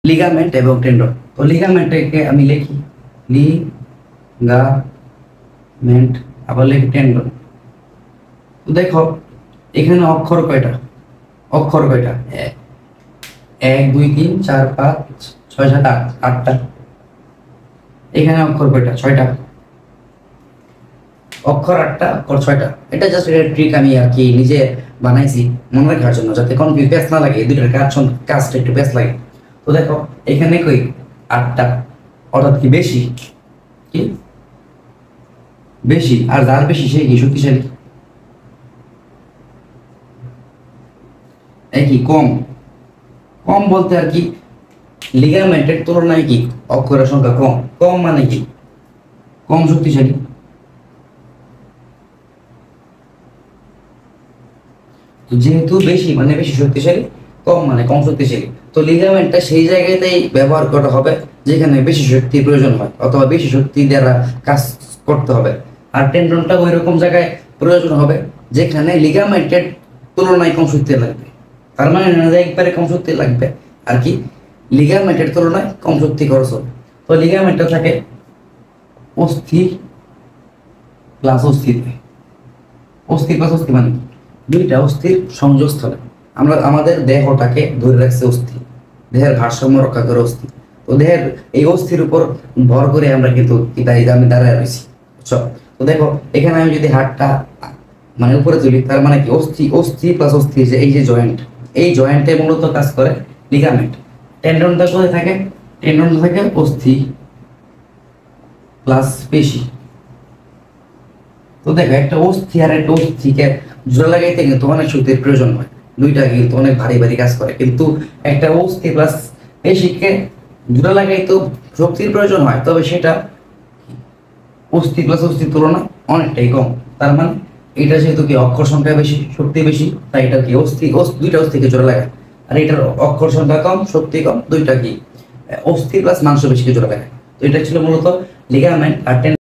Ligament এবং tendon. তো লিগামেন্টকে আমি লিখি লিগামেন্ট, আবার লিখি টেন্ডন। তো দেখো এখানে অক্ষর কয়টা, অক্ষর কয়টা, 1 2 3 4 5 6 7 8, 8টা। এখানে অক্ষর কয়টা, 6টা। অক্ষর 8টা, অক্ষর 6টা। এটা জাস্ট একটা ট্রিক আমি আর কি নিজে বানাইছি মনে রাখার জন্য, যাতে কনফিউজ প্যাচ না লাগে, এই দুইটার কাজটা একটু প্যাচ লাগে। তো দেখো এখানে কই 8টা, অর্থাৎ কি বেশি, কি বেশি। আর যার বেশি সে কি শক্তিশালী, কি কম। কম বলতে আর কি লিগামেন্টের তুলনায় কি অক্ষরের সংখ্যা কম, কম মানে কি কম শক্তিশালী। যেহেতু বেশি মানে বেশি শক্তিশালী, কম মানে কম শক্তিশালী। তো লিগামেন্টটা সেই জায়গাতেই ব্যবহার করা হবে যেখানে বেশি শক্তির প্রয়োজন হয় অথবা বেশি শক্তি দ্বারা কাজ করতে হবে। আর টেন্ডনটা ওই রকম জায়গায় প্রয়োজন হবে যেখানে লিগামেন্টের তুলনায় কম শক্তি লাগবে। তার মানে না যে একবারে কম শক্তি লাগবে, আর কি লিগামেন্টের তুলনায় কম শক্তি খরচ হবে। তো লিগামেন্টটা থাকে অস্থি প্লাস অস্থিতে। অস্থি প্লাস অস্থি মানে কি? দুইটা অস্থির সংযোগস্থলে। আমরা আমাদের দেহটাকে ধরে রাখছে অস্থি, দেহের ভারসাম্য রক্ষা করে অস্থি। তো দেহের এই অস্থির উপর ভর করে আমরা কিন্তু আমি দাঁড়ায় রয়েছি, বুঝছো? তো দেখো এখানে আমি যদি হাতটা মানে উপরে তুলি, তার মানে কি অস্থি, অস্থি প্লাস অস্থি, যে এই যে জয়েন্ট, এই জয়েন্টে মূলত কাজ করে লিগামেন্ট। টেন্ডনটা কোথায় থাকে? টেন্ডনটা থাকে অস্থি প্লাস পেশি। তো দেখো একটা অস্থি আর একটা অস্থিকে জোড়া লাগাইতে কিন্তু অনেক শক্তির প্রয়োজন হয়, দুইটা কিন্তু অনেক ভারী ভারী কাজ করে। কিন্তু একটা অস্থি প্লাস পেশিকে জোড়া লাগাইতেও শক্তির প্রয়োজন হয়, তবে সেটা অস্থি প্লাস অস্থির তুলনায় অনেকটাই কম। তার মানে এটা যেহেতু কি অক্ষর সংখ্যা বেশি, শক্তি বেশি, তাই এটা কি দুইটা অস্থিকে জোড়া লাগায়। আর এটার অক্ষর সংখ্যা কম, শক্তি কম, দুইটা কি অস্থি প্লাস মাংস বেশিকে জোড়া লাগায়। তো এটা ছিল মূলত লিগামেন্ট আর